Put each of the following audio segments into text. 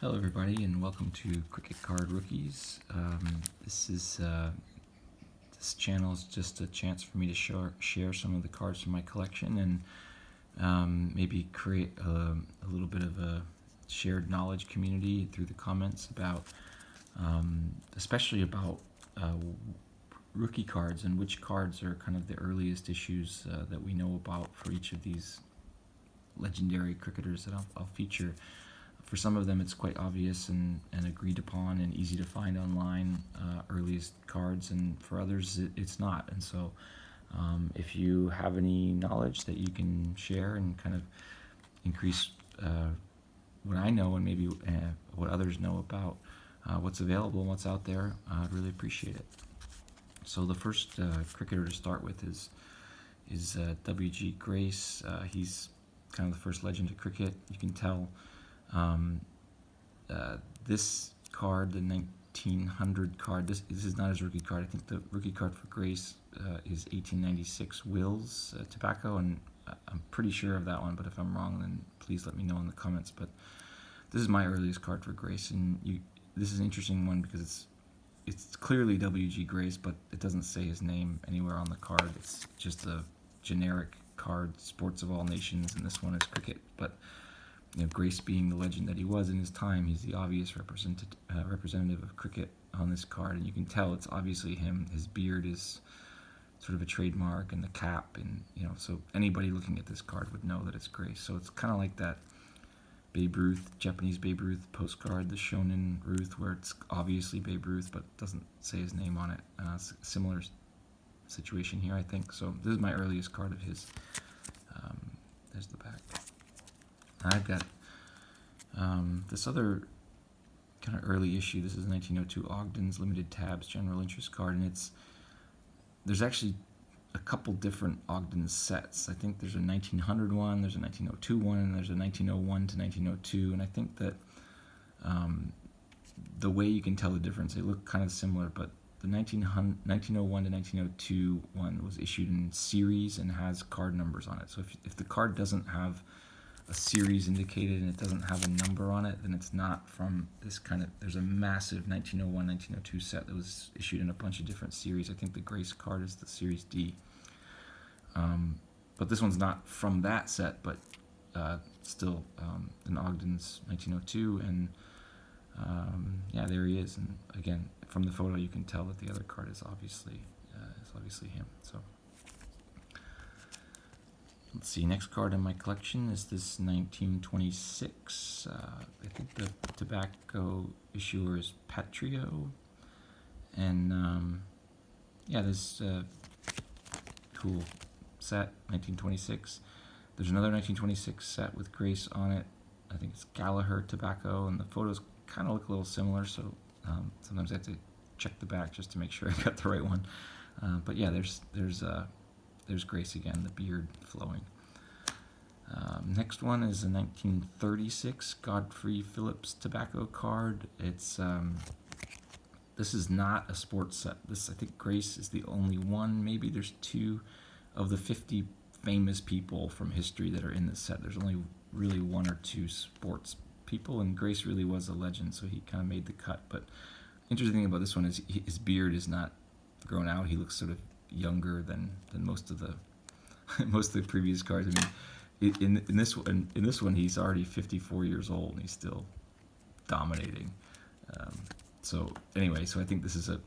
Hello everybody and welcome to Cricket Card Rookies. This channel is just a chance for me to share some of the cards from my collection and maybe create a little bit of a shared knowledge community through the comments about especially about rookie cards and which cards are kind of the earliest issues that we know about for each of these legendary cricketers that I'll feature. For some of them it's quite obvious and agreed upon and easy to find online, earliest cards, and for others it's not. And so if you have any knowledge that you can share and kind of increase what I know and maybe what others know about what's available and what's out there, I'd really appreciate it. So the first cricketer to start with is W.G. Grace. He's kind of the first legend of cricket. You can tell this card, the 1900 card, this is not his rookie card. I think the rookie card for Grace is 1896 Wills Tobacco, and I'm pretty sure of that one, but if I'm wrong then please let me know in the comments. But this is my earliest card for Grace, and this is an interesting one because it's clearly W.G. Grace, but it doesn't say his name anywhere on the card. It's just a generic card, sports of all nations, and this one is cricket. But Grace being the legend that he was in his time, he's the obvious representative of cricket on this card, and you can tell it's obviously him. His beard is sort of a trademark, and the cap, and so anybody looking at this card would know that it's Grace. So it's kind of like that Babe Ruth, Japanese Babe Ruth postcard, the Shonen Ruth, where it's obviously Babe Ruth but doesn't say his name on it. It's a similar situation here, I think. So this is my earliest card of his. There's the back. I've got this other kind of early issue. This is 1902 Ogden's Limited Tabs General Interest card, and there's actually a couple different Ogden sets. I think there's a 1900 one, there's a 1902 one, and there's a 1901 to 1902, and I think that the way you can tell the difference, they look kind of similar, but the 1901 to 1902 one was issued in series and has card numbers on it. So if the card doesn't have a series indicated and it doesn't have a number on it, then it's not from this kind of. There's a massive 1901, 1902 set that was issued in a bunch of different series. I think the Grace card is the Series D. But this one's not from that set, but still an Ogden's 1902, and yeah, there he is. And again, from the photo you can tell that the other card is obviously him. So let's see, next card in my collection is this 1926. I think the tobacco issuer is Patrio. And yeah, this cool set, 1926. There's another 1926 set with Grace on it. I think it's Gallagher Tobacco, and the photos kind of look a little similar, so sometimes I have to check the back just to make sure I got the right one. But yeah, there's Grace again, the beard flowing. Next one is a 1936 Godfrey Phillips Tobacco card. This is not a sports set. I think Grace is the only one. Maybe there's two of the 50 famous people from history that are in this set. There's only really one or two sports people, and Grace really was a legend, so he kind of made the cut. But interesting thing about this one is his beard is not grown out. He looks sort of younger than most of the previous cards. I mean, in this one he's already 54 years old and he's still dominating. So anyway, so I think this is an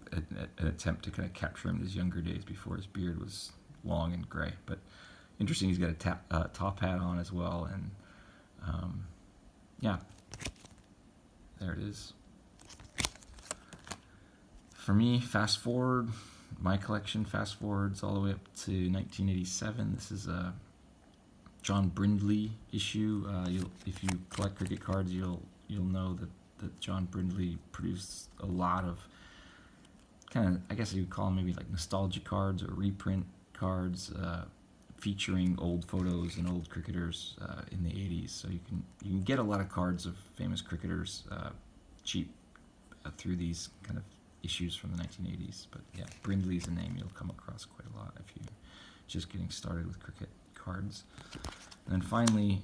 attempt to kind of capture him in his younger days before his beard was long and gray. But interesting, he's got a top hat on as well, and yeah, there it is. For me, fast forward. My collection fast forwards all the way up to 1987. This is a John Brindley issue. If you collect cricket cards, you'll know that John Brindley produced a lot of kind of, I guess you would call them maybe like nostalgia cards or reprint cards, featuring old photos and old cricketers in the 80s. So you can get a lot of cards of famous cricketers cheap through these kind of issues from the 1980s. But yeah, Brindley's a name you'll come across quite a lot if you're just getting started with cricket cards. And then finally,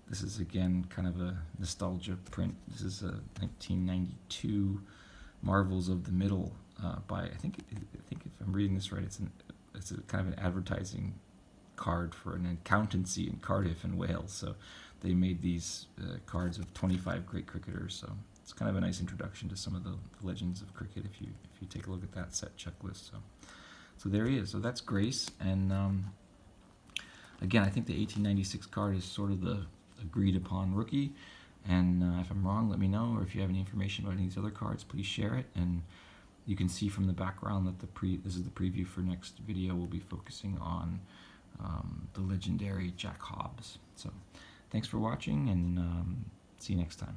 This is again kind of a nostalgia print. This is a 1992 Marvels of the Middle by I think if I'm reading this right, it's a kind of an advertising card for an accountancy in Cardiff and Wales. So they made these cards of 25 great cricketers. So it's kind of a nice introduction to some of the legends of cricket if you take a look at that set checklist. So there he is. So that's Grace, and again, I think the 1896 card is sort of the agreed upon rookie. And if I'm wrong, let me know. Or if you have any information about any of these other cards, please share it. And you can see from the background that this is the preview for next video. We'll be focusing on the legendary Jack Hobbs. So thanks for watching, and see you next time.